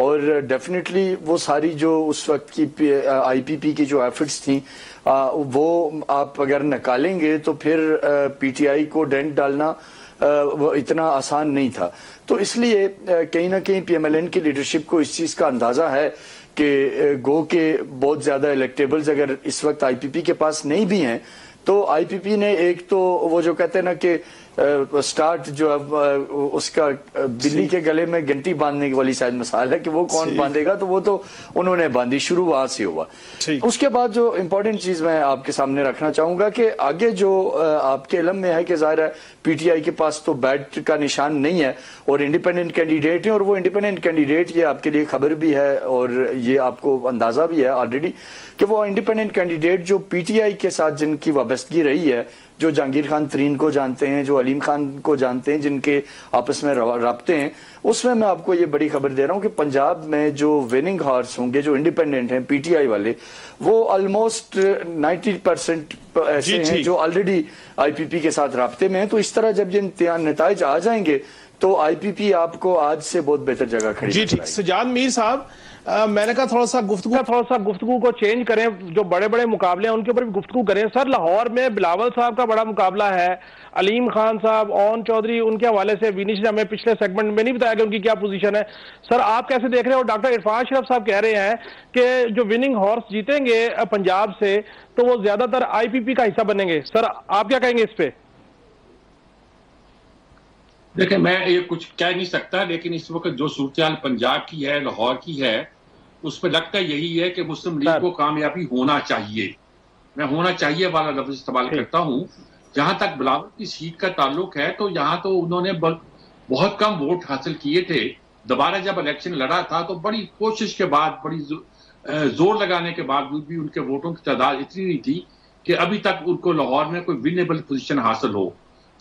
اور ڈیفینیٹلی وہ ساری جو اس وقت کی آئی پی پی کی جو ایفرٹس تھیں وہ آپ اگر نکالیں گے تو پھر پی ٹی آئی کو ڈینٹ ڈالنا وہ اتنا آسان نہیں تھا. تو اس لیے کہیں نہ کہیں پی ایم ایل این کی لیڈرشپ کو اس چیز کا اندازہ ہے کہ گو کے بہت زیادہ الیکٹیبلز اگر اس وقت آئی پی پی کے پاس نہیں بھی ہیں تو آئی پی پی نے ایک تو وہ جو کہتے ہیں نا کہ سٹارٹ جو اس کا بلی کے گلے میں گھنٹی باندھنے والی شاید مثال ہے کہ وہ کون باندھے گا، تو وہ تو انہوں نے باندھی، شروع وہاں سے ہوا. اس کے بعد جو امپورٹنٹ چیز میں آپ کے سامنے رکھنا چاہوں گا کہ آگے جو آپ کے علم میں ہے کہ ظاہر ہے پی ٹی آئی کے پاس تو بیٹ کا نشان نہیں ہے اور انڈیپینڈنٹ کینڈیڈیٹ ہیں، اور وہ انڈیپینڈنٹ کینڈیڈیٹ یہ آپ کے لیے خبر بھی ہے اور یہ آپ کو اندازہ بھی ہے آلریڈی کہ وہ انڈیپینڈنٹ کینڈیڈیٹ جو پی ٹی آئی کے ساتھ جن کی وابستگی رہی ہے، جو جہانگیر خان ترین کو جانتے ہیں، جو علیم خان کو جانتے ہیں، جن کے آپس میں رابطے ہیں، اس میں آپ کو یہ بڑی خبر دے رہا ہوں کہ پنجاب میں جو وننگ ہارس ہوں گے، جو انڈیپینڈنٹ ہیں پی ٹی آئی والے، وہ آلموسٹ 90% ایسے ہیں جو آلریڈی آئی پی پی کے ساتھ رابطے میں ہیں. تو اس طرح جب یہ نتائج آ جائیں گے تو آئی پی پی آپ کو آج سے بہت بہتر جگہ کھڑی جی ٹھیک. سجاد میر صاحب، میں نے کہا تھوڑا سا گفتگو کو چینج کریں، جو بڑے بڑے مقابلے ہیں ان کے اوپر بھی گفتگو کریں. سر، لاہور میں بلاول صاحب کا بڑا مقابلہ ہے، علیم خان صاحب، اون چودھری، ان کے حوالے سے وینش نے ہمیں پچھلے سیگمنٹ میں نہیں بتایا کہ ان کی کیا پوزیشن ہے. سر آپ کیسے دیکھ رہے ہیں؟ اور ڈاکٹر عرفان شرف صاحب کہہ رہے ہیں کہ جو وننگ ہارس جیتیں گے پنجاب سے تو وہ زیادہ تر آئی پی پی کا حصہ بنیں گے. سر آپ کیا کہیں گے اس پہ؟ دیکھیں، میں یہ کچھ کہہ نہیں سکتا، لیکن اس وقت جو صورتحال پنجاب کی ہے، لاہور کی ہے، اس پہ لگتا یہی ہے کہ مسلم لیگ کو کامیابی ہونا چاہیے. میں ہونا چاہیے والا لفظ استعمال کرتا ہوں. جہاں تک بلاول کی سیٹ کا تعلق ہے تو یہاں تو انہوں نے بہت کم ووٹ حاصل کیے تھے. دوبارہ جب الیکشن لڑا تھا تو بڑی کوشش کے بعد، بڑی زور لگانے کے باوجود بھی ان کے ووٹوں کی تعداد اتنی نہیں تھی کہ ابھی تک ان کو لاہور میں کوئی ونیبل پوزیشن حاصل ہو.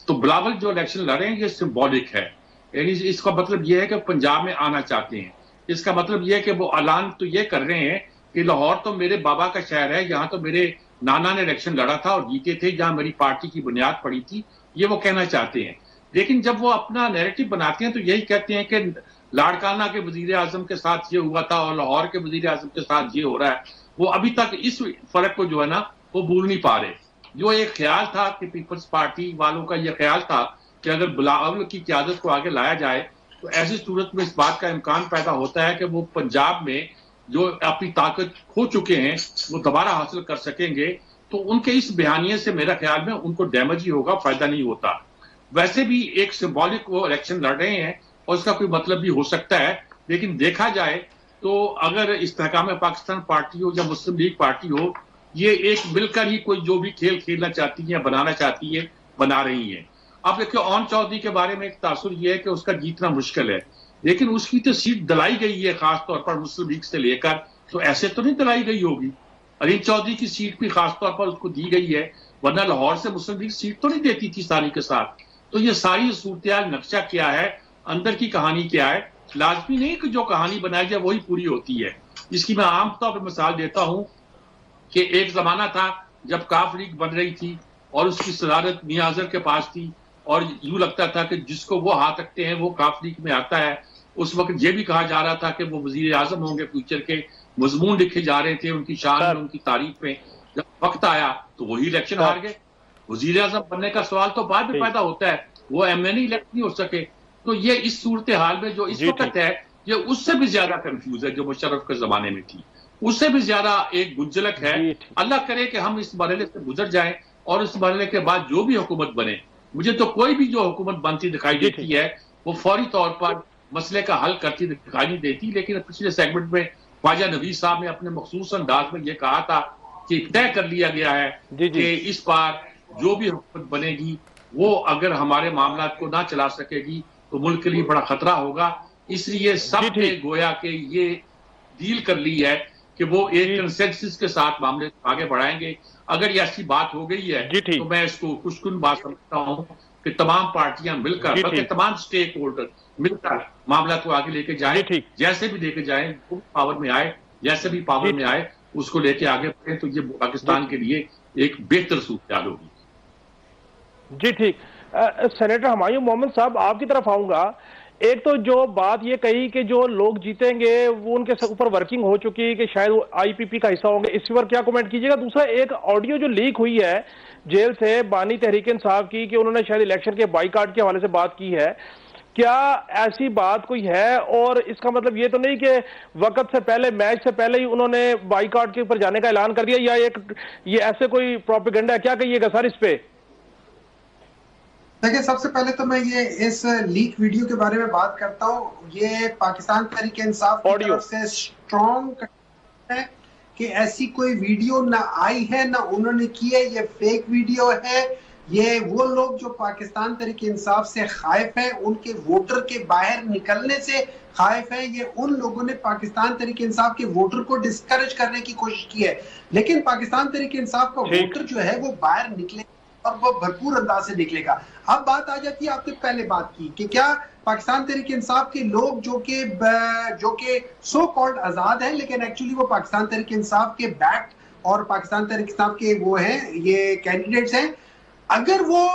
تو بلاول جو الیکشن لڑے ہیں یہ سمبولک ہے، یعنی اس کا مطلب یہ ہے کہ پنجاب میں آنا چاہتے ہیں. اس کا مطلب یہ ہے کہ وہ اعلان تو یہ کر رہے ہیں کہ لاہور تو میرے بابا کا شہر ہے، یہاں تو میرے نانا نے الیکشن لڑا تھا اور جیتے تھے، جہاں میری پارٹی کی بنیاد پڑی تھی، یہ وہ کہنا چاہتے ہیں. لیکن جب وہ اپنا نیریٹو بناتے ہیں تو یہی کہتے ہیں کہ لاڑکانہ کے وزیر اعظم کے ساتھ یہ ہوا تھا اور لاہور کے وزیر اعظم کے ساتھ یہ ہو رہا ہے. وہ ابھی تک اس فرق کو جو ہے نا وہ بھول نہیں پا رہے. جو ایک خیال تھا کہ پیپلز پارٹی والوں کا یہ خیال تھا کہ اگر بلاول کی قیادت کو آگے لایا جائے تو ایسی صورت میں اس بات کا امکان پیدا ہوتا ہے کہ وہ پنجاب میں جو اپنی طاقت کھو چکے ہیں وہ دوبارہ حاصل کر سکیں گے. تو ان کے اس بیانیے سے میرا خیال میں ان کو ڈیمیج ہی ہوگا، فائدہ نہیں ہوتا. ویسے بھی ایک سمبولک وہ الیکشن لڑ رہے ہیں اور اس کا کوئی مطلب بھی ہو سکتا ہے، لیکن دیکھا جائے تو اگر استحکام پاکستان پارٹی ہو یا مسلم لیگ پارٹی ہو، یہ ایک مل کر ہی کوئی جو بھی کھیل کھیلنا چاہتی ہے، بنانا چاہتی ہے، بنا رہی ہیں. اب دیکھیں، اون چودھری کے بارے میں ایک تاثر یہ ہے کہ اس کا جیتنا مشکل ہے، لیکن اس کی تو سیٹ دلائی گئی ہے خاص طور پر مسلم لیگ سے لے کر، تو ایسے تو نہیں دلائی گئی ہوگی. علیم چودھری کی سیٹ بھی خاص طور پر اس کو دی گئی ہے، ورنہ لاہور سے مسلم لیگ سیٹ تو نہیں دیتی تھی ساری کے ساتھ. تو یہ ساری صورتحال نقشہ کیا ہے، اندر کی کہانی کیا ہے، لازمی نہیں کہ جو کہانی بنائی جائے وہی پوری ہوتی ہے. اس کی میں عام طور پر مثال دیتا ہوں کہ ایک زمانہ تھا جب کاف لیگ بن رہی تھی اور اس کی صدارت میاں اظہر کے پاس تھی اور یوں لگتا تھا کہ جس کو وہ ہاتھ رکھتے ہیں وہ کاف لیگ میں آتا ہے. اس وقت یہ بھی کہا جا رہا تھا کہ وہ وزیر اعظم ہوں گے، فیوچر کے مضمون لکھے جا رہے تھے ان کی شان میں، ان کی تعریف میں. جب وقت آیا تو وہی الیکشن ہار گئے. وزیر اعظم بننے کا سوال تو بعد میں پیدا ہوتا ہے، وہ ایم این الیکٹ نہیں ہو سکے. تو یہ اس صورتحال میں جو اس وقت ہے یہ اس سے بھی زیادہ کنفیوز ہے جو مشرف کے زمانے میں تھی، اس سے بھی زیادہ ایک گنجلک ہے. اللہ کرے کہ ہم اس مرحلے سے گزر جائیں اور اس مرحلے کے بعد جو بھی حکومت بنے، مجھے تو کوئی بھی جو حکومت بنتی دکھائی دیتی ہے وہ فوری طور پر مسئلے کا حل کرتی دکھائی نہیں دیتی. لیکن پچھلے سیگمنٹ میں خواجہ نویز صاحب نے اپنے مخصوص انداز میں یہ کہا تھا کہ طے کر لیا گیا ہے کہ اس بار جو بھی حکومت بنے گی وہ اگر ہمارے معاملات کو نہ چلا سکے گی تو ملک کے لیے بڑا خطرہ ہوگا. اس لیے سب نے گویا کہ یہ ڈیل کر لی ہے کہ وہ ایک کنسنسس کے ساتھ معاملے آگے بڑھائیں گے. اگر یہ ایسی بات ہو گئی ہے تو میں اس کو خوشکن بات سمجھتا ہوں کہ تمام پارٹیاں مل کر، بلکہ تمام سٹیک ہولڈر مل کر معاملات کو آگے لے کے جائیں، جیسے بھی لے کے جائیں، پاور میں آئے، جیسے بھی پاور میں آئے اس کو لے کے آگے بڑھیں تو یہ پاکستان کے لیے ایک بہتر صورتحال ہوگی. جی ٹھیک. سینیٹر ہمایوں محمد صاحب آپ کی طرف آؤں گا. ایک تو جو بات یہ کہی کہ جو لوگ جیتیں گے وہ ان کے اوپر ورکنگ ہو چکی کہ شاید وہ آئی پی پی کا حصہ ہوں گے، اس پر کیا کومنٹ کیجیے گا؟ دوسرا ایک آڈیو جو لیک ہوئی ہے جیل سے بانی تحریک انصاف کی کہ انہوں نے شاید الیکشن کے بائیکاٹ کے حوالے سے بات کی ہے، کیا ایسی بات کوئی ہے؟ اور اس کا مطلب یہ تو نہیں کہ وقت سے پہلے، میچ سے پہلے ہی انہوں نے بائیکاٹ کے اوپر جانے کا اعلان کر دیا، یا یہ ایسے کوئی پروپیگنڈا ہے؟ کیا کہیے گا سر اس پہ؟ دیکھیں، سب سے پہلے تو میں یہ اس لیک ویڈیو کے بارے میں بات کرتا ہوں. یہ پاکستان تحریک انصاف کی طرف سے اسٹرانگ ہے کہ ایسی کوئی ویڈیو نہ آئی ہے نہ انہوں نے کی ہے، یہ فیک ویڈیو ہے. یہ وہ لوگ جو پاکستان تحریک انصاف سے خائف ہیں، ان کے ووٹر کے باہر نکلنے سے خائف ہیں، یہ ان لوگوں نے پاکستان تحریک انصاف کے ووٹر کو ڈسکریج کرنے کی کوشش کی ہے. لیکن پاکستان تحریک انصاف کا ووٹر جو ہے وہ باہر نکلے اور وہ بھرپور انداز سے نکلے گا. اب بات آ جاتی ہے آپ نے پہلے بات کی کہ کیا پاکستان تحریک انصاف کے لوگ جو کہ سو کالڈ آزاد ہیں لیکن ایکچولی وہ پاکستان تحریک انصاف کے بیک اور پاکستان تحریک انصاف کے وہ ہیں، یہ کینڈیڈیٹس ہیں، اگر وہ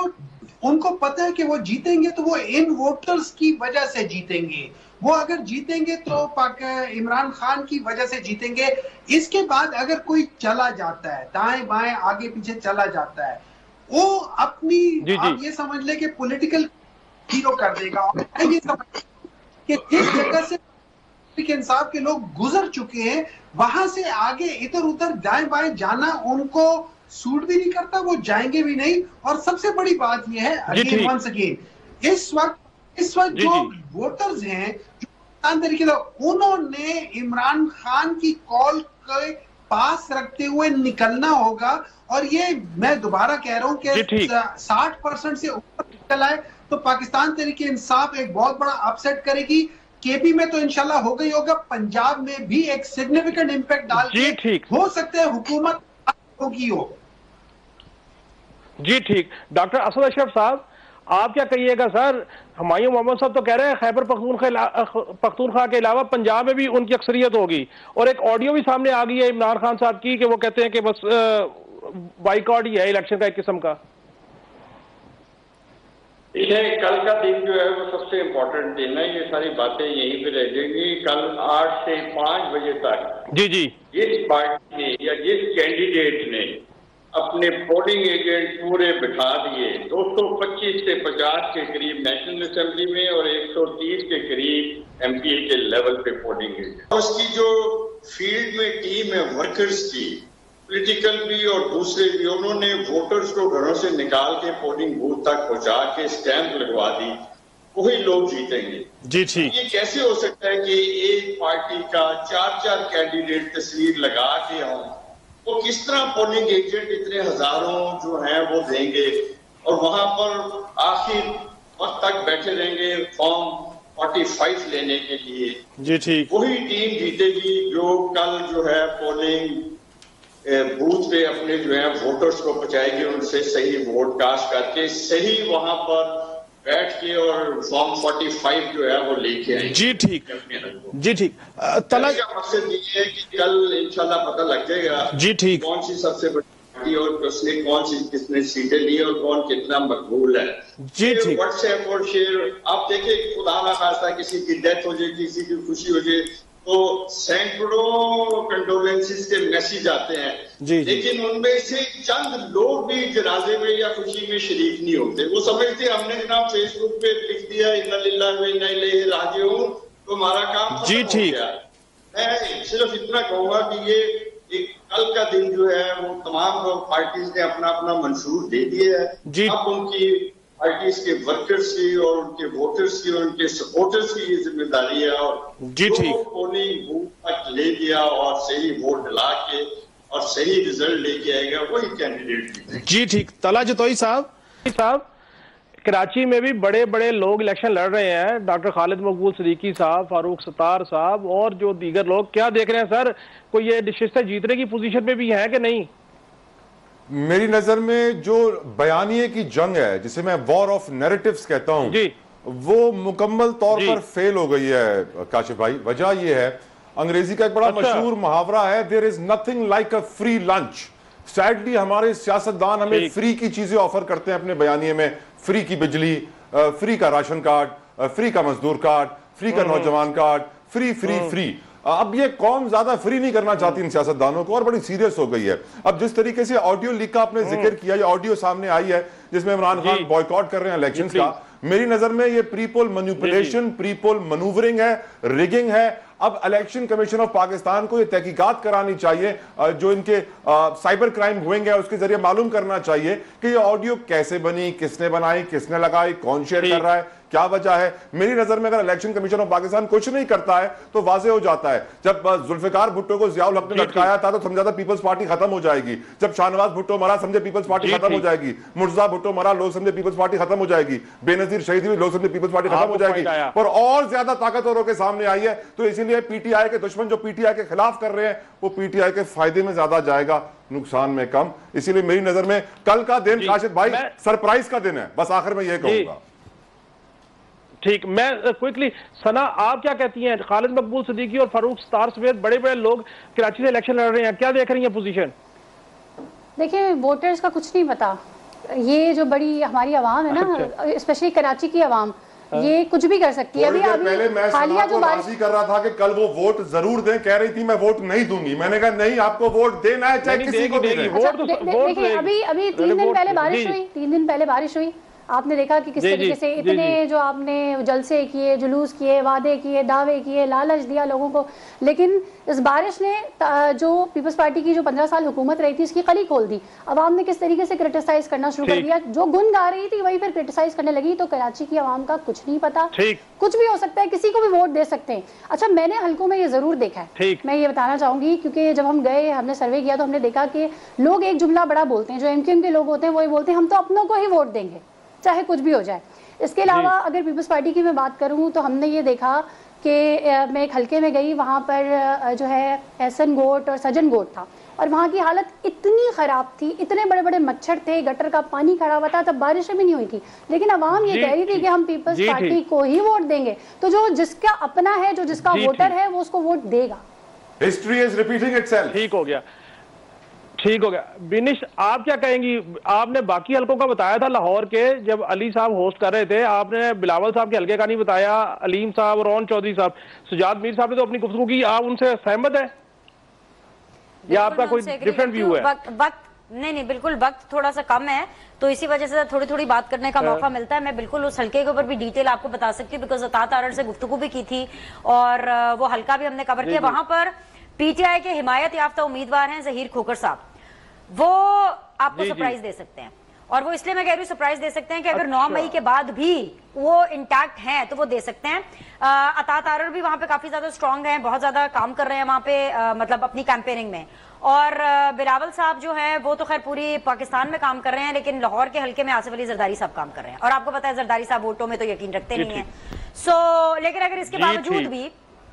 ان کو پتہ ہے کہ وہ جیتیں گے تو وہ ان ووٹرز کی وجہ سے جیتیں گے. وہ اگر جیتیں گے تو عمران خان کی وجہ سے جیتیں گے. اس کے بعد اگر کوئی چلا جاتا ہے، دائیں بائیں آگے پیچھے چلا جاتا ہے، وہ اپنی آپ یہ سمجھ لے کہ پولیٹیکل ہیرو کر دے گا. اور یہ سمجھ کہ جس جگہ سے انصاف کے لوگ گزر چکے ہیں وہاں سے آگے ادھر ادھر دائیں بائیں جانا ان کو سوٹ بھی نہیں کرتا، وہ جائیں گے بھی نہیں. اور سب سے بڑی بات یہ ہے اس وقت جو ووٹرز ہیں انہوں نے عمران خان کی کال کے پاس رکھتے ہوئے نکلنا ہوگا. اور یہ میں دوبارہ کہہ رہا ہوں کہ 60% سے اوپر نکل آئے تو پاکستان تحریک انصاف ایک بہت بڑا اپسیٹ کرے گی. کے پی میں تو انشاءاللہ ہوگا ہی ہوگا، پنجاب میں بھی ایک سگنیفیکنٹ امپیکٹ ڈال کے ہو سکتے ہیں حکومت ہوگی ہو. جی ٹھیک. ڈاکٹر اسد اشرف صاحب، آپ کیا کہیے گا سر؟ ہمایوں محمد صاحب تو کہہ رہے ہیں خیبر پختونخوا کے علاوہ پنجاب میں بھی ان کی اکثریت ہوگی، اور ایک آڈیو بھی سامنے آ گئی ہے عمران خان صاحب کی کہ وہ کہتے ہیں کہ بس بائیکاٹ ہی ہے الیکشن کا ایک قسم کا. کل کا دن جو ہے وہ سب سے امپورٹنٹ دن ہے. یہ ساری باتیں یہیں پہ رہ جائیں گی. کل 8 سے 5 بجے تک جس پارٹی نے یا جس کینڈیڈیٹ نے اپنے پولنگ ایجنٹ پورے بٹھا دیے، 225 سے 50 کے قریب نیشنل اسمبلی میں اور 130 کے قریب ایم پی اے کے لیول پہ پولنگ ایجنٹ، اس کی جو فیلڈ میں ٹیم ہے ورکرز کی، پولیٹیکل بھی اور دوسرے بھی، انہوں نے ووٹرز کو گھروں سے نکال کے پولنگ بوتھ تک پہنچا کے اسٹیمپ لگوا دی. وہی لوگ جیتیں گے. جی ٹھیک. یہ کیسے ہو سکتا ہے کہ ایک پارٹی کا 4 کینڈیڈیٹ تصویر لگا کے ہوں؟ وہ کس طرح پولنگ ایجنٹ اتنے ہزاروں جو ہیں وہ دیں گے اور وہاں پر آخر وقت تک بیٹھے رہیں گے فارم 45 لینے کے لیے؟ جی ٹھیک. وہی ٹیم جیتے گی جو کل جو ہے پولنگ بوتھ پہ اپنے جو ہے ووٹرز کو پہنچائے گی، ان سے صحیح ووٹ کاسٹ کر کے صحیح وہاں پر بیٹھ کے اور فارم 45 جو ہے وہ لے کے آئیں گے. جی ٹھیک. جی ٹھیک. طلعت کا مقصد یہ ہے کہ کل انشاءاللہ پتہ لگ جائے گا جی ٹھیک کون سی سب سے بڑی پارٹی اور اس نے کون سی کس نے سیٹیں لی اور کون کتنا مقبول ہے. جی ٹھیک. واٹس ایپ اور شیئر آپ دیکھیں، خدا نہ خواستہ کسی کی ڈیتھ ہو جائے، کسی کی خوشی ہو جائے تو سینکڑوں کنڈولنسز کے میسیج آتے ہیں، لیکن ان میں سے چند لوگ بھی جنازے میں یا خوشی میں شریک نہیں ہوتے. وہ سمجھتے ہم نے جناب فیس بک پہ لکھ دیا انا للہ و انا الیہ راجعون تو ہمارا کام ختم ہو گیا. میں صرف اتنا کہوں گا کہ یہ ایک کل کا دن جو ہے وہ تمام پارٹیز نے اپنا اپنا منشور دے دیا ہے. اب ان کی پارٹیز کے ورکرز کی اور ان کے ووٹرز کی اور ان کے سپورٹرز کی یہ ذمہ داری ہے، اور جو پولنگ بوتھ تک لے گیا اور صحیح ووٹ ڈلا کے اور صحیح رزلٹ لے کے آئے گا وہی کینڈیڈیٹ جیتے. جی ٹھیک. طلعت جتوئی صاحب، کراچی میں بھی بڑے بڑے لوگ الیکشن لڑ رہے ہیں، ڈاکٹر خالد مقبول صدیقی صاحب، فاروق ستار صاحب اور جو دیگر لوگ، کیا دیکھ رہے ہیں سر؟ کوئی یہ نشستیں جیتنے کی پوزیشن میں بھی ہیں کہ نہیں؟ میری نظر میں جو بیانیے کی جنگ ہے جسے میں وار آف نیریٹیوز کہتا ہوں وہ مکمل طور پر فیل ہو گئی ہے کاشف بھائی. وجہ یہ ہے، انگریزی کا ایک بڑا مشہور محاورہ ہے there is nothing like a free lunch. Sadly ہمارے سیاستدان ہمیں فری کی چیزیں آفر کرتے ہیں اپنے بیانیے میں، فری کی بجلی، فری کا راشن کارڈ، فری کا مزدور کارڈ، فری کا نوجوان کارڈ، فری فری فری. اب یہ قوم زیادہ فری نہیں کرنا چاہتی ان سیاستدانوں کو اور بڑی سیریس ہو گئی ہے. اب جس طریقے سے آڈیو لیک کا آپ نے ذکر کیا، یہ آڈیو سامنے آئی ہے جس میں عمران خان بوائیکاٹ کر رہے ہیں الیکشنز کا، میری نظر میں یہ پری پول مینیپولیشن، پری پول منوورنگ ہے، ریگنگ ہے. اب الیکشن کمیشن آف پاکستان کو یہ تحقیقات کرانی چاہیے، جو ان کے سائبر کرائم ہوئیں گے اس کے ذریعے معلوم کرنا چاہیے کہ یہ آڈیو کیسے بنی، کس نے بنائی، کس نے لگائی، کون شیئر کر رہا ہے، کیا وجہ ہے. میری نظر میں اگر الیکشن کمیشن آف پاکستان کچھ نہیں کرتا ہے تو واضح ہو جاتا ہے. جب ذوالفقار بھٹو کو ضیاء الحق نے لٹکایا تھا تو سمجھا تھا پیپلز پارٹی ختم ہو جائے گی. جب شاہنواز بھٹو مرا سمجھے پیپلز پارٹی ختم ہو جائے گی. مرتضیٰ بھٹو مرا لوگ سمجھے پیپلز پارٹی ختم ہو جائے گی. بے نظیر شہید ہوئی لوگ سمجھے پیپلز پارٹی ختم ہو جائے گی. اور زیادہ طاقتوروں کے سامنے آئی ہے. تو اسی لیے پی ٹی آئی کے دشمن جو پی ٹی آئی کے خلاف کر رہے ہیں وہ پی ٹی آئی کے فائدے میں زیادہ جائے گا، نقصان میں کم. اسی لیے میری نظر میں کل کا دن کاشف بھائی سرپرائز کا دن ہے. بس آخر میں یہ کہوں گا. ٹھیک، میں کوئکلی ثنا آپ کیا کہتی ہیں؟ خالد مقبول صدیقی اور فاروق ستار سمیت بڑے بڑے لوگ کراچی سے الیکشن لڑ رہے ہیں، کیا دیکھ رہی ہیں پوزیشن؟ دیکھیں ووٹرز کا کچھ نہیں پتا. یہ جو بڑی ہماری عوام ہے نا، اسپیشلی کراچی کی عوام، یہ کچھ بھی کر سکتی ہے. پہلے میں سنا کو راضی کر رہا تھا کہ کل وہ ووٹ ضرور دیں، کہہ رہی تھی میں ووٹ نہیں دوں گی. میں نے کہا نہیں، آپ کو ووٹ دینا ہے چاہے کسی کو بھی دیں. دیکھیں ابھی 3 دن پہلے بارش ہوئی، 3 دن پہلے بارش ہوئی. آپ نے دیکھا کہ کس طریقے سے اتنے جو آپ نے جلسے کیے، جلوس کیے، وعدے کیے، دعوے کیے، لالچ دیا لوگوں کو. لیکن اس بارش نے جو پیپلز پارٹی کی جو 15 سال حکومت رہی تھی اس کی قلی کھول دی. عوام نے کس طریقے سے کرٹیسائز کرنا شروع کر دیا. جو گن گا رہی تھی وہی پھر کرٹیسائز کرنے لگی. تو کراچی کی عوام کا کچھ نہیں پتا، کچھ بھی ہو سکتا ہے، کسی کو بھی ووٹ دے سکتے ہیں. اچھا میں نے حلقوں میں یہ ضرور دیکھا ہے، میں یہ بتانا چاہوں گی، کیونکہ جب ہم گئے ہم نے سروے کیا تو ہم نے دیکھا کہ لوگ ایک جملہ بڑا بولتے ہیں. جو ایم کیو ایم کے لوگ ہوتے ہیں وہی بولتے ہیں ہم تو اپنوں کو ہی ووٹ دیں گے چاہے کچھ بھی ہو جائے. اس کے علاوہ اگر پیپلز پارٹی کی میں بات کروں تو ہم نے یہ دیکھا کہ میں ایک حلقے میں گئی، وہاں پر جو ہے احسن گوٹ اور سجن گوٹ تھا، اور وہاں کی حالت اتنی خراب تھی، اتنے بڑے بڑے مچھر تھے، گٹر کا پانی کھڑا ہوا تھا، تب بارشیں بھی نہیں ہوئی تھی، لیکن عوام یہ کہہ رہی تھی کہ ہم پیپلز پارٹی کو ہی ووٹ دیں گے. تو جو جس کا اپنا ہے، جو جس کا ووٹر ہے، وہ اس کو ووٹ دے گا. History is repeating itself. ٹھیک ہو گیا، ٹھیک ہو گیا. بینش آپ کیا کہیں گی؟ آپ نے باقی حلقوں کا بتایا تھا لاہور کے، جب علی صاحب ہوسٹ کر رہے تھے آپ نے بلاول صاحب کے حلقے کا نہیں بتایا، علیم صاحب، رون چودھری صاحب، سجاد میر صاحب نے تو اپنی گفتگو کی. آپ ان سے سہمت ہیں یا آپ کا کوئی ڈیفرنٹ ویو ہے؟ وقت نہیں، بالکل وقت تھوڑا سا کم ہے تو اسی وجہ سے تھوڑی تھوڑی بات کرنے کا موقع ملتا ہے. میں بالکل اس حلقے کے اوپر بھی ڈیٹیل آپ کو بتا سکتی ہوں، بیکاز عطا تارڑ سے گفتگو بھی کی تھی اور وہ حلقہ بھی ہم نے کور کیا. وہاں پر پی ٹی آئی کے حمایت یافتہ امیدوار ہیں ظہیر کھوکھر صاحب، وہ آپ کو سرپرائز دے سکتے ہیں. اور وہ اس لیے میں کہہ رہی ہوں سرپرائز دے سکتے ہیں کہ اگر 9 مئی کے بعد بھی وہ انٹیکٹ ہیں تو وہ دے سکتے ہیں. عطا تارڑ بھی وہاں پہ کافی زیادہ اسٹرانگ ہیں، بہت زیادہ کام کر رہے ہیں وہاں پہ مطلب اپنی کیمپیننگ میں. اور بلاول صاحب جو ہیں وہ تو خیر پوری پاکستان میں کام کر رہے ہیں، لیکن لاہور کے حلقے میں آصف علی زرداری صاحب کام کر رہے ہیں. اور آپ کو پتا ہے زرداری صاحب ووٹوں میں تو یقین رکھتے نہیں ہیں. لیکن اگر اس کے باوجود بھی،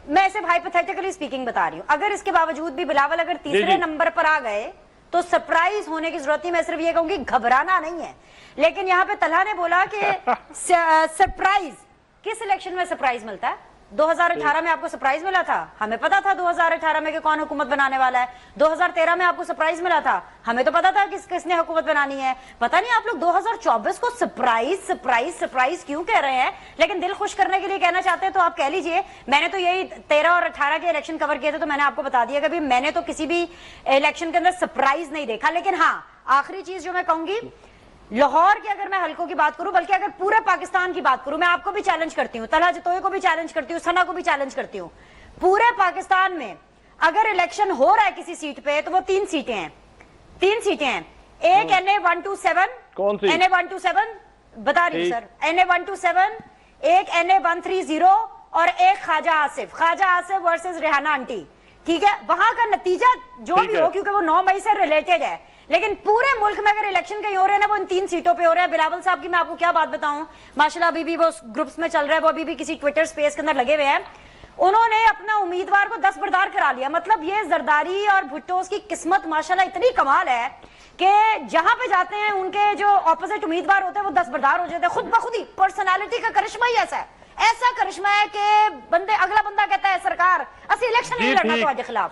میں صرف ہائپوتھیٹیکلی اسپیکنگ بتا رہی ہوں، اگر اس کے باوجود بھی بلاول اگر تیسرے نمبر پر آ گئے تو سرپرائز ہونے کی ضرورت نہیں. میں صرف یہ کہوں گی گھبرانا نہیں ہے. لیکن یہاں پہ طلحہ نے بولا کہ سرپرائز کس الیکشن میں سرپرائز ملتا ہے؟ 2018 میں آپ کو سرپرائز ملا تھا، ہمیں پتا تھا 2018 میں کہ کون حکومت بنانے والا ہے. 2013 میں آپ کو سرپرائز ملا تھا، ہمیں تو پتا تھا کس نے حکومت بنانی ہے. پتا نہیں آپ لوگ 2024 کو سرپرائز سرپرائز سرپرائز کیوں کہہ رہے ہیں؟ لیکن دل خوش کرنے کے لیے کہنا چاہتے ہیں تو آپ کہہ لیجئے. میں نے تو یہی 13 اور 18 کے الیکشن کور کیے تھے تو میں نے آپ کو بتا دیا کہ میں نے تو کسی بھی الیکشن کے اندر سرپرائز نہیں دیکھا. لیکن ہاں آخری چیز جو میں کہوں گی، لاہور کے اگر میں حلقوں کی بات کروں، بلکہ اگر پورے پاکستان کی بات کروں، میں آپ کو بھی چیلنج کرتی ہوں، طلحہ جتوئی کو بھی چیلنج کرتی ہوں، ثنا کو بھی چیلنج کرتی ہوں، پورے پاکستان میں اگر الیکشن ہو رہا ہے کسی سیٹ پہ تو وہ 3 سیٹیں ہیں. 3 سیٹیں ہیں. ایک NA-127، NA-127 بتا رہی ہوں سر، NA-127، ایک NA-130 اور ایک خواجہ آصف ورسز ریحانہ آنٹی. ٹھیک ہے، وہاں کا نتیجہ جو بھی ہو، کیونکہ وہ 9 مئی سے ریلیٹڈ ہے، لیکن پورے ملک میں اگر الیکشن کہیں ہو رہے ہیں نا وہ ان 3 سیٹوں پہ ہو رہا ہے. بلاول صاحب کی میں آپ کو کیا بات بتاؤں، ماشاءاللہ ابھی بھی وہ گروپس میں چل رہا ہے، وہ ابھی بھی کسی ٹویٹر سپیس کے اندر لگے ہوئے ہیں. انہوں نے اپنا امیدوار کو 10 بردار کرا لیا. مطلب یہ زرداری اور بھٹو کی قسمت ماشاءاللہ اتنی کمال ہے کہ جہاں پہ جاتے ہیں ان کے جو اپوزٹ امیدوار ہوتے ہیں وہ 10 بردار ہو جاتے ہیں. خود بخود ہی پرسنالٹی کا کرشمہ ہی ایسا کرشمہ ہے کہ اگلا بندہ کہتا ہے سرکار اسی الیکشن نہیں لڑنا تھوڑے خلاف،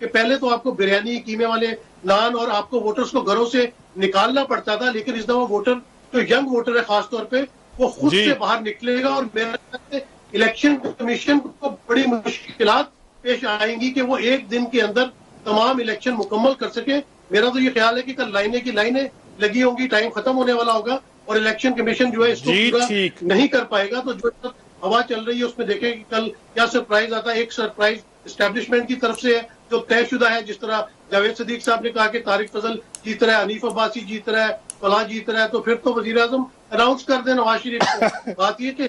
کہ پہلے تو آپ کو بریانی قیمے والے نان اور آپ کو ووٹرز کو گھروں سے نکالنا پڑتا تھا، لیکن اس دفعہ ووٹر جو ینگ ووٹر ہے خاص طور پہ وہ خود سے باہر نکلے گا، اور میرا خیال ہے الیکشن کمیشن کو بڑی مشکلات پیش آئیں گی کہ وہ ایک دن کے اندر تمام الیکشن مکمل کر سکے۔ میرا تو یہ خیال ہے کہ کل لائنیں کی لائنیں لگی ہوں گی، ٹائم ختم ہونے والا ہوگا اور الیکشن کمیشن جو ہے اس کو پورا نہیں کر پائے گا۔ تو جو ہوا چل رہی ہے اس میں دیکھیں کہ کل کیا سرپرائز آتا ہے۔ ایک سرپرائز اسٹیبلشمنٹ کی طرف سے ہے جو طے شدہ ہے، جس طرح جاوید صدیق صاحب نے کہا کہ طارق فضل جیت رہا ہے، حنیف عباسی جیت رہا ہے، فلاں جیت رہا ہے، تو پھر تو وزیر اعظم اناؤنس کر دیں نواز شریف کو۔ بات یہ کہ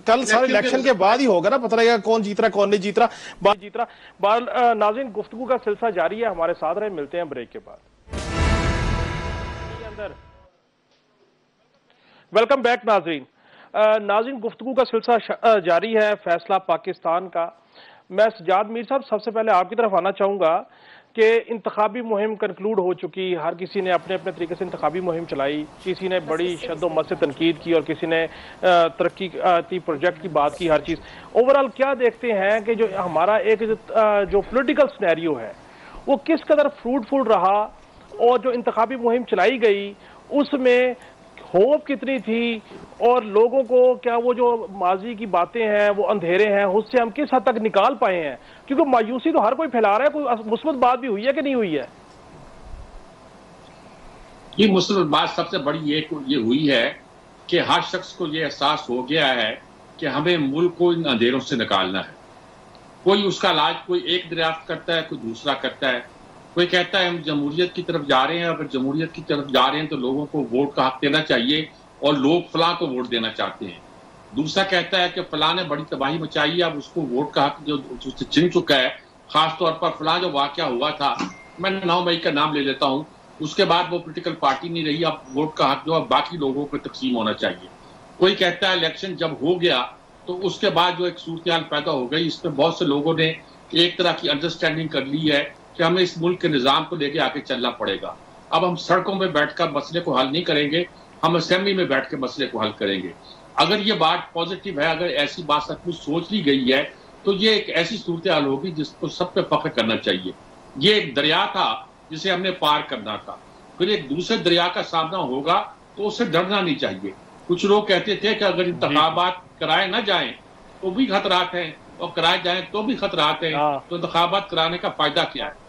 کل سارے الیکشن کے بعد ہی ہوگا نا، پتہ لگے گا کون جیت رہا کون نہیں جیت رہا۔ ناظرین گفتگو کا سلسلہ جاری ہے، ہمارے ساتھ رہے، ملتے ہیں بریک کے بعد۔ ویلکم بیک ناظرین گفتگو کا سلسلہ جاری ہے فیصلہ پاکستان کا۔ میں سجاد میر صاحب سب سے پہلے آپ کی طرف آنا چاہوں گا کہ انتخابی مہم کنکلوڈ ہو چکی، ہر کسی نے اپنے اپنے طریقے سے انتخابی مہم چلائی، کسی نے بڑی شد و مت سے تنقید کی اور کسی نے ترقیاتی پروجیکٹ کی بات کی، ہر چیز اوورال کیا دیکھتے ہیں کہ جو ہمارا ایک جو پولیٹیکل سینیریو ہے وہ کس قدر فروٹفل رہا، اور جو انتخابی مہم چلائی گئی اس میں ہوپ کتنی تھی، اور لوگوں کو کیا وہ جو ماضی کی باتیں ہیں وہ اندھیرے ہیں اس سے ہم کس حد تک نکال پائے ہیں؟ کیونکہ مایوسی تو ہر کوئی پھیلا رہا ہے، کوئی مثبت بات بھی ہوئی ہے کہ نہیں ہوئی ہے؟ یہ مثبت بات سب سے بڑی یہ ہوئی ہے کہ ہر شخص کو یہ احساس ہو گیا ہے کہ ہمیں ملک کو ان اندھیروں سے نکالنا ہے۔ کوئی اس کا علاج کوئی ایک دریافت کرتا ہے، کوئی دوسرا کرتا ہے، کوئی کہتا ہے ہم جمہوریت کی طرف جا رہے ہیں، اگر جمہوریت کی طرف جا رہے ہیں تو لوگوں کو ووٹ کا حق دینا چاہیے اور لوگ فلاں کو ووٹ دینا چاہتے ہیں۔ دوسرا کہتا ہے کہ فلاں نے بڑی تباہی مچائی ہے، اب اس کو ووٹ کا حق جو چھن چکا ہے، خاص طور پر فلاں جو واقعہ ہوا تھا، میں 9 مئی کا نام لے لیتا ہوں، اس کے بعد وہ پولیٹیکل پارٹی نہیں رہی، اب ووٹ کا حق جو ہے باقی لوگوں کو تقسیم ہونا چاہیے۔ کوئی کہتا ہے الیکشن جب ہو گیا تو اس کے بعد جو ایک صورتحال پیدا ہو گئی، اس میں بہت سے لوگوں نے ایک طرح کی انڈرسٹینڈنگ کر لی ہے کہ ہمیں اس ملک کے نظام کو لے کے آگے چلنا پڑے گا، اب ہم سڑکوں میں بیٹھ کر مسئلے کو حل نہیں کریں گے، ہم اسمبلی میں بیٹھ کے مسئلے کو حل کریں گے۔ اگر یہ بات پازیٹیو ہے، اگر ایسی بات سچ مچ سوچ لی گئی ہے تو یہ ایک ایسی صورتحال ہوگی جس کو سب پہ فخر کرنا چاہیے۔ یہ ایک دریا تھا جسے ہم نے پار کرنا تھا، پھر ایک دوسرے دریا کا سامنا ہوگا تو اس سے ڈرنا نہیں چاہیے۔ کچھ لوگ کہتے تھے کہ اگر انتخابات کرائے نہ جائیں تو بھی خطرات ہیں، اور کرائے جائیں تو بھی خطرات ہیں، تو انتخابات کرانے کا فائدہ کیا ہے؟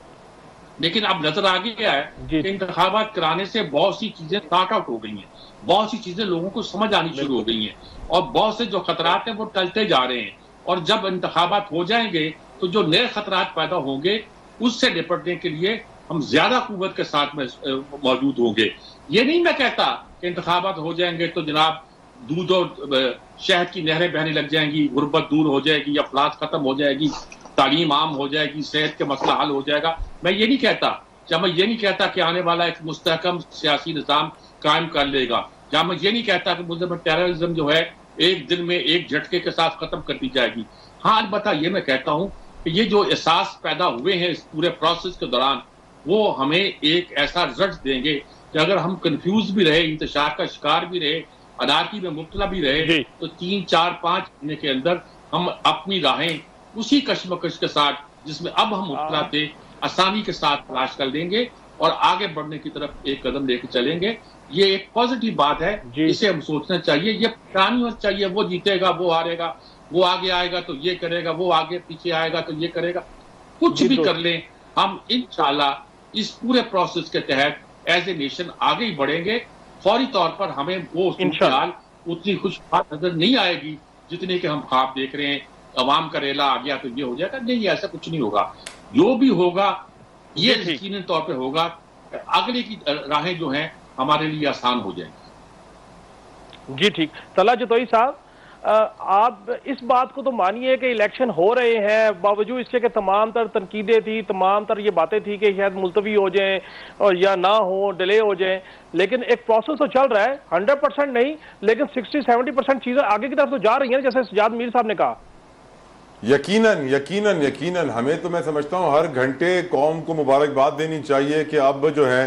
لیکن اب نظر آ گیا ہے کہ انتخابات کرانے سے بہت سی چیزیں سارٹ آؤٹ ہو گئی ہیں، بہت سی چیزیں لوگوں کو سمجھ آنی شروع ہو گئی ہیں، اور بہت سے جو خطرات ہیں وہ ٹلتے جا رہے ہیں، اور جب انتخابات ہو جائیں گے تو جو نئے خطرات پیدا ہوں گے اس سے نپٹنے کے لیے ہم زیادہ قوت کے ساتھ میں موجود ہوں گے۔ یہ نہیں میں کہتا کہ انتخابات ہو جائیں گے تو جناب دودھ اور شہد کی نہریں بہنے لگ جائیں گی، غربت دور ہو جائے گی، افلاس ختم ہو جائے گی، تعلیم عام ہو جائے گی، صحت کے مسئلہ حل ہو جائے گا۔ میں یہ نہیں کہتا، جب میں یہ نہیں کہتا کہ آنے والا ایک مستحکم سیاسی نظام قائم کر لے گا، جہاں میں یہ نہیں کہتا کہ ملک میں ٹیررزم جو ہے ایک دن میں ایک جھٹکے کے ساتھ ختم کر دی جائے گی۔ ہاں البتہ یہ میں کہتا ہوں کہ یہ جو احساس پیدا ہوئے ہیں اس پورے پروسیس کے دوران وہ ہمیں ایک ایسا رزلٹ دیں گے کہ اگر ہم کنفیوز بھی رہے، انتشار کا شکار بھی رہے، انارکی میں مبتلا بھی رہے، تو 3، 4، 5 مہینے کے اندر ہم اپنی راہیں اسی کشمکش کے ساتھ جس میں اب ہم مبتلا تھے آسانی کے ساتھ تلاش کر لیں گے اور آگے بڑھنے کی طرف ایک قدم لے کے چلیں گے۔ یہ ایک پازیٹیو بات ہے، اسے ہم سوچنا چاہیے۔ یہ پرانی ہونا چاہیے وہ جیتے گا، وہ ہارے گا، وہ آگے آئے گا تو یہ کرے گا، وہ آگے پیچھے آئے گا تو یہ کرے گا، کچھ بھی کر لیں، ہم انشاءاللہ اس پورے پروسیس کے تحت ایز اے نیشن آگے ہی بڑھیں گے۔ فوری طور پر ہمیں وہ صورتحال اتنی خوشگوار نظر نہیں آئے گی جتنے کہ ہم خواب دیکھ رہے ہیں، عوام کا ریلا آ گیا تو یہ ہو جائے گا، نہیں ایسا کچھ نہیں ہوگا۔ جو بھی ہوگا یہ یقیناً طور پہ ہوگا، آگے کی راہیں جو ہیں ہمارے لیے آسان ہو جائیں گی۔ جی ٹھیک، طلحہ جتوئی صاحب، آپ اس بات کو تو مانیے کہ الیکشن ہو رہے ہیں، باوجود اس کے کہ تمام تر تنقیدیں تھی، تمام تر یہ باتیں تھی کہ شاید ملتوی ہو جائیں اور یا نہ ہو، ڈیلے ہو جائیں، لیکن ایک پروسیس تو چل رہا ہے، 100% نہیں لیکن 60-70% چیزیں آگے کی طرف تو جا رہی ہیں، جیسے سجاد میر صاحب نے کہا۔ یقیناً ہمیں تو میں سمجھتا ہوں ہر گھنٹے قوم کو مبارکباد دینی چاہیے کہ اب جو ہے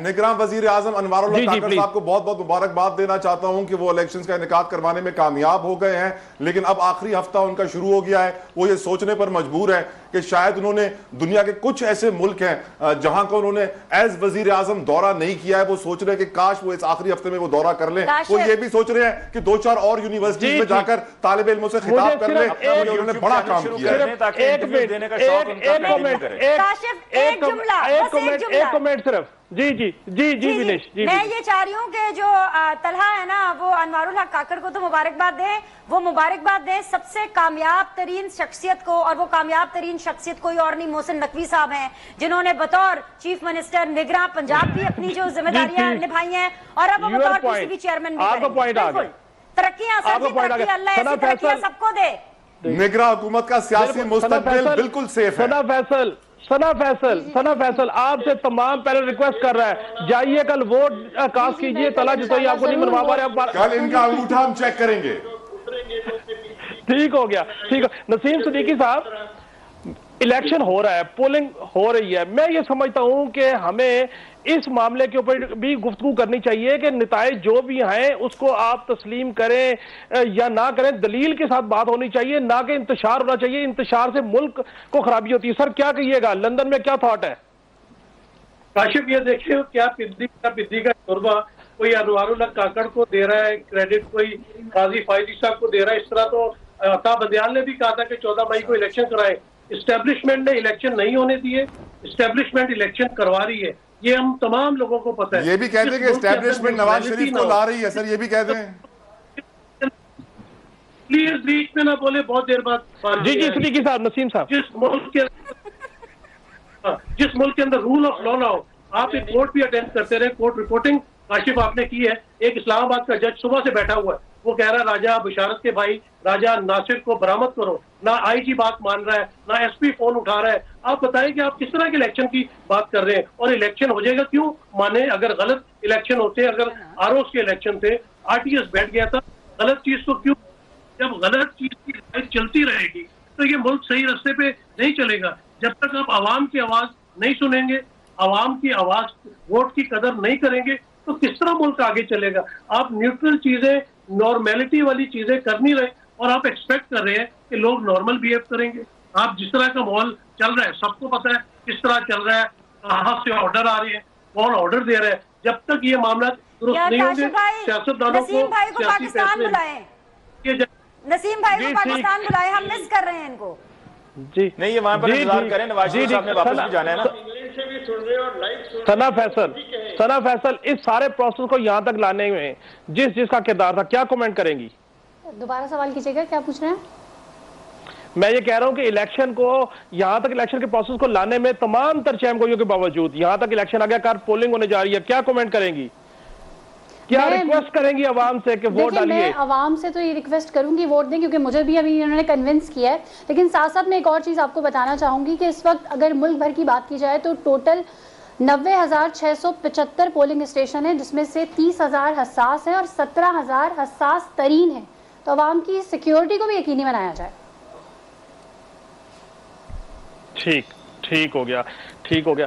نگراں وزیر اعظم انوار اللہ کاکڑ صاحب کو بہت بہت مبارکباد دینا چاہتا ہوں کہ وہ الیکشنز کا انعقاد کروانے میں کامیاب ہو گئے ہیں, لیکن اب آخری ہفتہ ان کا شروع ہو گیا ہے. وہ یہ سوچنے پر مجبور ہے کہ شاید انہوں نے دنیا کے کچھ ایسے ملک ہیں جہاں کا انہوں نے ایز وزیر اعظظم دورہ نہیں کیا ہے, وہ سوچ رہے ہیں کہ کاش وہ اس آخری ہفتے میں وہ دورہ کر لیں. وہ یہ بھی سوچ رہے ہیں کہ 2-4 اور یونیورسٹیز میں جا کر طالب علموں سے خطاب کر لیں, انہوں نے بڑا کام کیا ہے. ایک کمنٹ صرف. جی ونیش, میں یہ چاہ رہی ہوں کہ جو طلحہ ہے نا وہ انوار الحق کاکڑ کو تو مبارکباد دیں, وہ مبارکباد دیں سب سے کامیاب ترین شخصیت کو, اور وہ کامیاب ترین شخصیت کوئی اور نہیں محسن نقوی صاحب ہیں, جنہوں نے بطور چیف منسٹر نگراں پنجاب بھی اپنی جو ذمہ داریاں نبھائی ہیں, اور اب وہ بطور پی سی بی چیئرمین بھی کریں. ترقیاں اللہ ترقیاں سب کو دے. نگراں حکومت کا سیاسی مستقبل بالکل سیف ہے. ثنا فیصل آپ سے تمام پینل ریکویسٹ کر رہا ہے, جائیے کل ووٹ کاسٹ کیجئے. طلحہ جتوئی آپ کو نہیں منوا پا رہے, کل ان کا انگوٹھا ہم چیک کریں گے. ٹھیک ہو گیا, ٹھیک ہے. نسیم صدیقی صاحب, الیکشن ہو رہا ہے, پولنگ ہو رہی ہے, میں یہ سمجھتا ہوں کہ ہمیں اس معاملے کے اوپر بھی گفتگو کرنی چاہیے کہ نتائج جو بھی ہیں اس کو آپ تسلیم کریں یا نہ کریں, دلیل کے ساتھ بات ہونی چاہیے, نہ کہ انتشار ہونا چاہیے. انتشار سے ملک کو خرابی ہوتی ہے. سر کیا کہیے گا, لندن میں کیا تھاٹ ہے؟ کاشف یہ دیکھیں کیا پدی کا شوربہ کوئی انوار الحق کاکڑ کو دے رہا ہے کریڈٹ, کوئی قاضی فائزی صاحب کو دے رہا ہے. اس طرح تو عطا بندیال نے بھی کہا تھا کہ 14 مئی کو الیکشن کرائے. اسٹیبلشمنٹ نے الیکشن نہیں ہونے دیے, اسٹیبلشمنٹ الیکشن کروا رہی ہے, یہ ہم تمام لوگوں کو پتہ ہے. یہ بھی کہتے ہیں کہ اسٹیبلشمنٹ نواز شریف کو لا رہی ہے. سر یہ بھی کہتے ہیں. پلیز بیچ میں نہ بولے, بہت دیر بعد. جی صدیقی صاحب, نسیم صاحب, جس ملک کے اندر رول آف لا نہ ہو, آپ ایک کورٹ بھی اٹینڈ کرتے رہے. کورٹ رپورٹنگ کاشف آپ نے کی ہے. ایک اسلام آباد کا جج صبح سے بیٹھا ہوا ہے, وہ کہہ رہا ہے راجہ بشارت کے بھائی راجہ ناصر کو برآمد کرو. نہ آئی جی بات مان رہا ہے, نہ ایس پی فون اٹھا رہا ہے. آپ بتائیں کہ آپ کس طرح کے الیکشن کی بات کر رہے ہیں, اور الیکشن ہو جائے گا کیوں مانے؟ اگر غلط الیکشن ہوتے, اگر آر اوز کے الیکشن تھے, آر ٹی ایس بیٹھ گیا تھا, غلط چیز کو کیوں؟ جب غلط چیز کی رائٹ چلتی رہے گی تو یہ ملک صحیح راستے پہ نہیں چلے گا. جب تک آپ عوام کی آواز نہیں سنیں گے, عوام کی آواز ووٹ کی قدر نہیں کریں گے, تو کس طرح ملک آگے چلے گا؟ آپ نیوٹرل چیزیں, نارمیلٹی والی چیزیں کر نہیں رہے, اور آپ ایکسپیکٹ کر رہے ہیں کہ لوگ نارمل بیہیو کریں گے. آپ جس طرح کا ماحول چل رہا ہے, سب کو پتا ہے کس طرح چل رہا ہے, کہاں سے آرڈر آ رہے ہیں, کون آرڈر دے رہا ہے. جب تک یہ معاملہ درست نہیں ہوں گے, سیاستدانوں کو سیاسی فیصلے نسیم بھائی کو پاکستان بلائے, ہم مس کر رہے ہیں ان کو. جی نہیں, یہ وہاں پر انتظار کریں, نواز شریف صاحب نے واپس بھی جانا ہے نا. ثنا فیصل, اس سارے پروسیس کو یہاں تک لانے میں جس کا کردار تھا, کیا کومنٹ کریں گی؟ دوبارہ سوال کیجئے گا, کیا پوچھ رہے ہیں؟ میں یہ کہہ رہا ہوں کہ الیکشن کو یہاں تک, الیکشن کے پروسیس کو لانے میں تمام تر چیمگوئیوں کے باوجود یہاں تک الیکشن آ گیا, کار پولنگ ہونے جا رہی ہے, کیا کومنٹ کریں گی؟ کیا ریکویسٹ کریں گی عوام سے کہ ووٹ ڈالیے؟ میں عوام سے تو یہ ریکویسٹ کروں گی ووٹ دیں, کیونکہ مجھے بھی ابھی انہوں نے کنونس کیا ہے. لیکن ساتھ ساتھ میں ایک اور چیز آپ کو بتانا چاہوں گی کہ اس وقت اگر ملک بھر کی بات کی جائے تو ٹوٹل 90,675 پولنگ اسٹیشن ہیں, جس میں سے 30,000 حساس ہیں اور 17,000 حساس ترین ہیں. تو عوام کی سیکیورٹی کو بھی یقینی بنایا جائے. ٹھیک ہو گیا.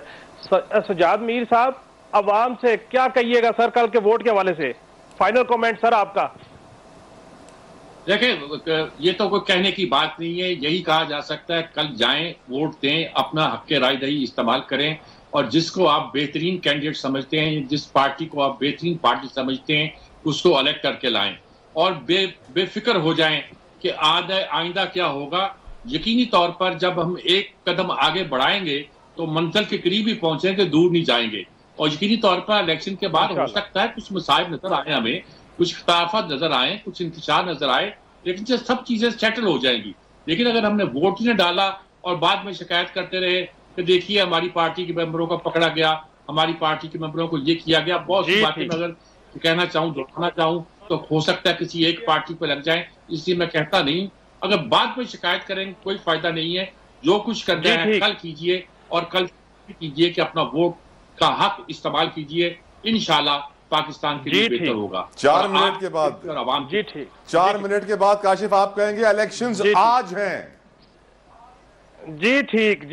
سجاد میر صاحب, عوام سے کیا کہیے گا سر کل کے ووٹ کے حوالے سے؟ فائنل کومنٹ سر آپ کا. دیکھیں, یہ تو کوئی کہنے کی بات نہیں ہے, یہی کہا جا سکتا ہے کل جائیں, ووٹ دیں, اپنا حق رائے دہی استعمال کریں, اور جس کو آپ بہترین کینڈیڈیٹ سمجھتے ہیں, جس پارٹی کو آپ بہترین پارٹی سمجھتے ہیں, اس کو الیکٹ کر کے لائیں, اور بے فکر ہو جائیں کہ آئندہ کیا ہوگا. یقینی طور پر جب ہم ایک قدم آگے بڑھائیں گے تو منزل کے قریب ہی پہنچیں گے, دور نہیں جائیں گے. اور یقینی طور پر الیکشن کے بعد ہو سکتا ہے کچھ مصائب نظر آئے, ہمیں کچھ اختلافات نظر آئے, کچھ انتشار نظر آئے, لیکن یہ سب چیزیں سیٹل ہو جائیں گی. لیکن اگر ہم نے ووٹ ہی نہ ڈالا اور بعد میں شکایت کرتے رہے کہ دیکھیے ہماری پارٹی کے ممبروں کو پکڑا گیا, ہماری پارٹی کے ممبروں کو یہ کیا گیا, بہت سی باتیں اگر کہنا چاہوں, دہرانا چاہوں تو ہو سکتا ہے کسی ایک پارٹی پہ لگ جائیں, اس لیے میں کہتا نہیں. اگر بعد میں شکایت کریں کوئی فائدہ نہیں ہے. جو کچھ کرنا ہے کل کیجئے, اور کل کیجئے کہ اپنا ووٹ کا حق استعمال کیجئے. انشاءاللہ پاکستان کے لیے بہتر ہوگا. 4 منٹ کے بعد, 4 منٹ کے بعد کاشف آپ کہیں گے الیکشنز آج ہیں. جی ٹھیک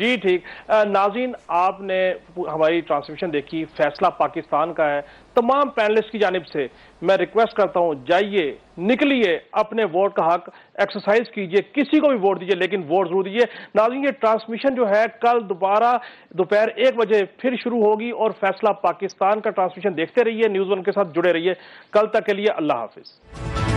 ناظرین، آپ نے ہماری ٹرانسمیشن دیکھی، فیصلہ پاکستان کا ہے۔ تمام پینلسٹ کی جانب سے میں ریکویسٹ کرتا ہوں، جائیے، نکلیے، اپنے ووٹ کا حق ایکسرسائز کیجئے، کسی کو بھی ووٹ دیجئے، لیکن ووٹ ضرور دیجئے۔ ناظرین، یہ ٹرانسمیشن جو ہے کل دوبارہ دوپہر 1 بجے پھر شروع ہوگی، اور فیصلہ پاکستان کا ٹرانسمیشن دیکھتے رہیے، نیوز 1 کے ساتھ جڑے رہیے۔ کل تک کے لیے اللہ حافظ۔